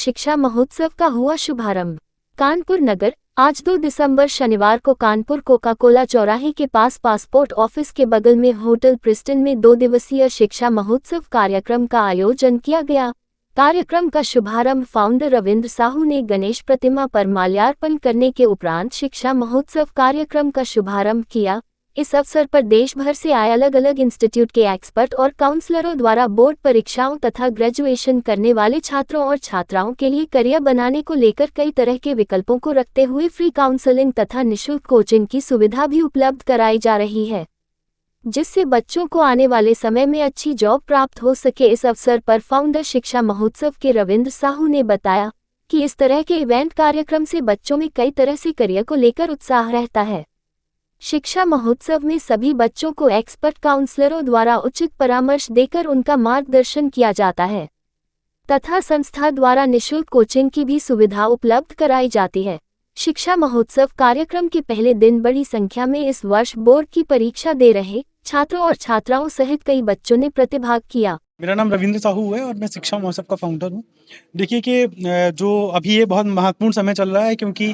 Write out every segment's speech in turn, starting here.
शिक्षा महोत्सव का हुआ शुभारंभ। कानपुर नगर। आज 2 दिसंबर शनिवार को कानपुर कोका कोला चौराहे के पास पासपोर्ट ऑफिस के बगल में होटल प्रिस्टन में 2 दिवसीय शिक्षा महोत्सव कार्यक्रम का आयोजन किया गया। कार्यक्रम का शुभारंभ फाउंडर रविंद्र साहू ने गणेश प्रतिमा पर माल्यार्पण करने के उपरांत शिक्षा महोत्सव कार्यक्रम का शुभारंभ किया। इस अवसर पर देश भर से आए अलग अलग इंस्टीट्यूट के एक्सपर्ट और काउंसलरों द्वारा बोर्ड परीक्षाओं तथा ग्रेजुएशन करने वाले छात्रों और छात्राओं के लिए करियर बनाने को लेकर कई तरह के विकल्पों को रखते हुए फ्री काउंसलिंग तथा निःशुल्क कोचिंग की सुविधा भी उपलब्ध कराई जा रही है, जिससे बच्चों को आने वाले समय में अच्छी जॉब प्राप्त हो सके। इस अवसर पर फाउंडर शिक्षा महोत्सव के रविंद्र साहू ने बताया कि इस तरह के इवेंट कार्यक्रम से बच्चों में कई तरह से करियर को लेकर उत्साह रहता है। शिक्षा महोत्सव में सभी बच्चों को एक्सपर्ट काउंसलरों द्वारा उचित परामर्श देकर उनका मार्गदर्शन किया जाता है तथा संस्था द्वारा निःशुल्क कोचिंग की भी सुविधा उपलब्ध कराई जाती है। शिक्षा महोत्सव कार्यक्रम के पहले दिन बड़ी संख्या में इस वर्ष बोर्ड की परीक्षा दे रहे छात्रों और छात्राओं सहित कई बच्चों ने प्रतिभाग किया। मेरा नाम रविंद्र साहू है और मैं शिक्षा महोत्सव का फाउंडर हूँ। देखिए कि जो अभी ये बहुत महत्वपूर्ण समय चल रहा है, क्योंकि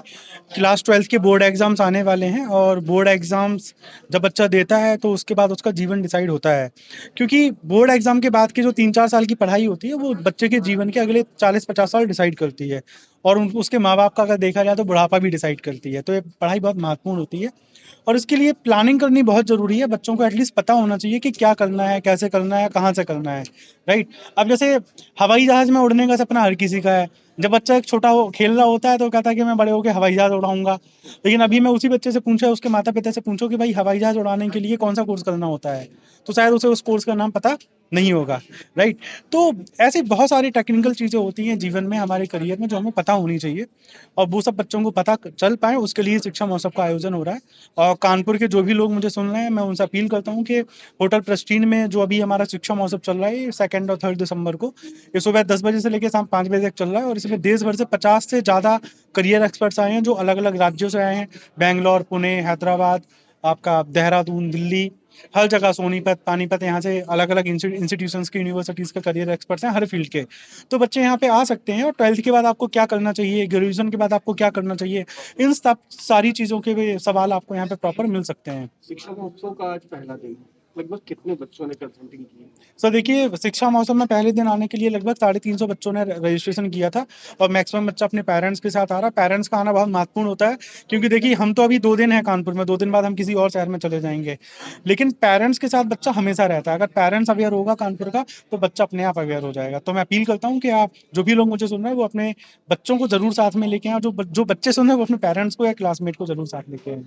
क्लास 12 के बोर्ड एग्जाम्स आने वाले हैं और बोर्ड एग्जाम्स जब बच्चा देता है तो उसके बाद उसका जीवन डिसाइड होता है, क्योंकि बोर्ड एग्जाम के बाद की जो 3-4 साल की पढ़ाई होती है वो बच्चे के जीवन के अगले 40-50 साल डिसाइड करती है और उसके माँ बाप का अगर देखा जाए तो बुढ़ापा भी डिसाइड करती है। तो ये पढ़ाई बहुत महत्वपूर्ण होती है और इसके लिए प्लानिंग करनी बहुत ज़रूरी है। बच्चों को एटलीस्ट पता होना चाहिए कि क्या करना है, कैसे करना है, कहाँ से करना है, राइट। अब जैसे हवाई जहाज़ में उड़ने का सपना हर किसी का है। जब बच्चा एक छोटा खेल रहा होता है तो कहता है कि मैं बड़े होकर हवाई जहाज़ उड़ाऊंगा। लेकिन अभी मैं उसी बच्चे से पूछा, उसके माता पिता से पूछो कि भाई हवाई जहाज़ उड़ाने के लिए कौन सा कोर्स करना होता है, तो शायद उसे उस कोर्स का नाम पता नहीं होगा, राइट। तो ऐसी बहुत सारी टेक्निकल चीज़ें होती हैं जीवन में, हमारे करियर में, जो हमें पता होनी चाहिए और वो सब बच्चों को पता चल पाए, उसके लिए शिक्षा महोत्सव का आयोजन हो रहा है। और कानपुर के जो भी लोग मुझे सुन रहे हैं, मैं उनसे अपील करता हूँ कि होटल प्रेस्टीन में जो अभी हमारा शिक्षा महोत्सव चल रहा है 2 और 3 दिसंबर को, ये सुबह 10 बजे से लेकर शाम 5 बजे तक चल रहा है और इसमें देश भर से 50 से ज़्यादा करियर एक्सपर्ट्स आए हैं जो अलग अलग राज्यों से आए हैं। बेंगलोर, पुणे, हैदराबाद, आपका देहरादून, दिल्ली, हर जगह, सोनीपत, पानीपत, यहाँ से अलग अलग इंस्टीट्यूशंस की, यूनिवर्सिटीज़ के करियर एक्सपर्ट्स हैं हर फील्ड के। तो बच्चे यहाँ पे आ सकते हैं और 12th के बाद आपको क्या करना चाहिए, ग्रेजुएशन के बाद आपको क्या करना चाहिए, इन सब सारी चीज़ों के भी सवाल आपको यहाँ पे प्रॉपर मिल सकते हैं। शिक्षा महोत्सव का आज पहला दिन, लगभग कितने बच्चों ने कंसल्टिंग की? सर देखिए, शिक्षा महोत्सव में पहले दिन आने के लिए लगभग 350 बच्चों ने रजिस्ट्रेशन किया था और मैक्सिमम बच्चा अपने पेरेंट्स के साथ आ रहा है। पेरेंट्स का आना बहुत महत्वपूर्ण होता है, क्योंकि देखिए हम तो अभी 2 दिन हैं कानपुर में, 2 दिन बाद हम किसी और शहर में चले जाएंगे, लेकिन पेरेंट्स के साथ बच्चा हमेशा रहता है। अगर पेरेंट्स अवेयर होगा कानपुर का तो बच्चा अपने आप अवेयर हो जाएगा। तो मैं अपील करता हूँ कि आप जो भी लोग मुझे सुन रहे हैं वो अपने बच्चों को जरूर साथ में लेके आए, जो बच्चे सुन रहे हैं वो अपने पेरेंट्स को या क्लासमेट को जरूर साथ लेके आए।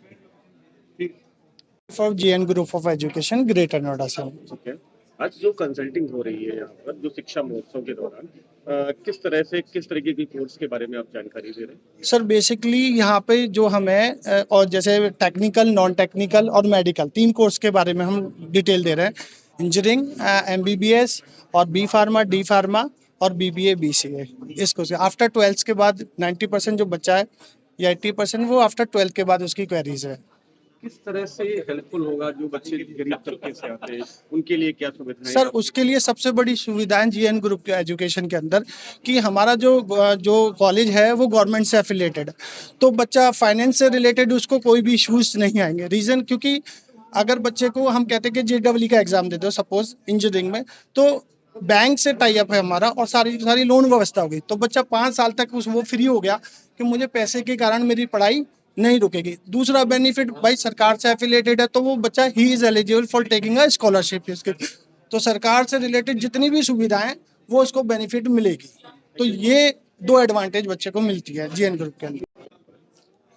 For GN group of education greater Noida से। ठीक है, आज जो कंसल्टिंग हो रही है यहाँ पर, जो शिक्षा महोत्सव के दौरान किस तरीके की कोर्स के बारे में आप जानकारी दे रहे हैं? सर बेसिकली यहाँ पे जो हमें और जैसे टेक्निकल, नॉन टेक्निकल और मेडिकल 3 कोर्स के बारे में हम डिटेल दे रहे हैं। इंजीनियरिंग, एमबीबीएस और बी फार्मा, डी फार्मा और बीबीए, बीसीए। इसको से आफ्टर 12th के बाद 90% जो बच्चा है या 80% वो आफ्टर 12th के बाद उसकी क्वेरीज है। किस तरह से हेल्पफुल होगा जो बच्चे गरीब तबके से आते हैं, उनके लिए क्या सुविधाएं? सर उसके लिए सबसे बड़ी सुविधाएं जीएन ग्रुप के एजुकेशन के अंदर कि हमारा जो कॉलेज है वो गवर्नमेंट से एफिलिएटेड है, तो बच्चा फाइनेंस से रिलेटेड उसको कोई भी इश्यूज नहीं आएंगे। रीजन क्योंकि अगर बच्चे को हम कहते हैं कि जेडब्ल्यू का एग्जाम दे दो सपोज इंजीनियरिंग में, तो बैंक से टाई अप है हमारा और सारी लोन व्यवस्था होगी, तो बच्चा 5 साल तक वो फ्री हो गया कि मुझे पैसे के कारण मेरी पढ़ाई नहीं रुकेगी। दूसरा बेनिफिट भाई सरकार से एफिलिएटेड है, तो वो बच्चा he is eligible for taking a scholarship. इसके तो सरकार से रिलेटेड जितनी भी सुविधाएं वो उसको बेनिफिट मिलेगी। तो ये 2 एडवांटेज बच्चे को मिलती है जीएन ग्रुप के अंदर।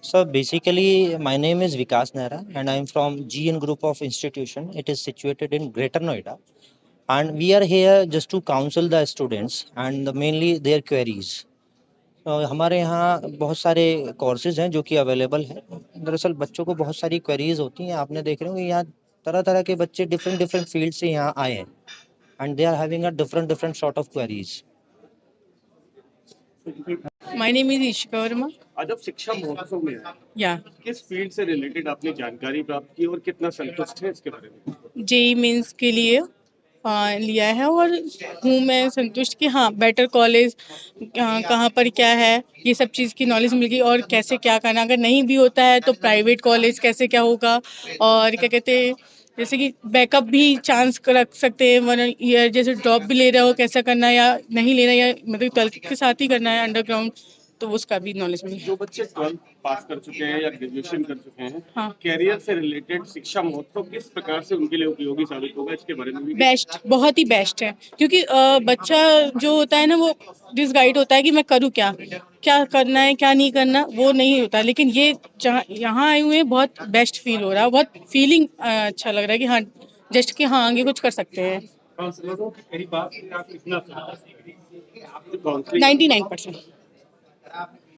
So basically, my name is Vikas Nehra and I am from GN Group of Institution. It is situated in Greater Noida, and we are here just to counsel the students and mainly their queries. हमारे यहाँ बहुत सारे courses हैं जो कि available हैं। दरअसल बच्चों को बहुत सारी क्वेरीज होती हैं, आपने देख रहे हो कि यहाँ तरह तरह के बच्चे डिफरेंट फील्ड से यहाँ आए हैं and they are having a different sort of queries. My name is Ishika Verma. आज आप शिक्षा महोत्सव में आए, Yeah. किस फील्ड से रिलेटेड आपने जानकारी प्राप्त की और कितना संतुष्ट है इसके बारे में? जेई मेंस के लिए लिया है और हूँ मैं संतुष्ट कि हाँ बेटर कॉलेज कहाँ पर क्या है ये सब चीज़ की नॉलेज मिल गई और कैसे क्या करना, अगर नहीं भी होता है तो प्राइवेट कॉलेज कैसे क्या होगा और क्या कहते हैं जैसे कि बैकअप भी चांस रख सकते हैं 1 ईयर, जैसे ड्रॉप भी ले रहे हो कैसा करना है या नहीं लेना या मतलब 12th के साथ ही करना है अंडरग्राउंड, तो उसका भी नॉलेज मिल गई। जो बच्चे 12th पास कर चुके हैं या ग्रेजुएशन कर चुके हैं, हाँ। कैरियर से रिलेटेड शिक्षा महोत्सव किस प्रकार से उनके लिए उपयोगी साबित होगा, इसके बारे में भी बेस्ट, बहुत ही बेस्ट है क्योंकि बच्चा जो होता है ना वो डिसगाइड होता है कि मैं करूँ क्या, क्या करना है क्या नहीं करना वो नहीं होता, लेकिन ये जहाँ यहाँ आए हुए हैं बहुत बेस्ट फील हो रहा है, बहुत फीलिंग अच्छा लग रहा है कि हाँ जस्ट कि हाँ आगे कुछ कर सकते हैं। काउंसलरों की कई बात आप कितना 99%।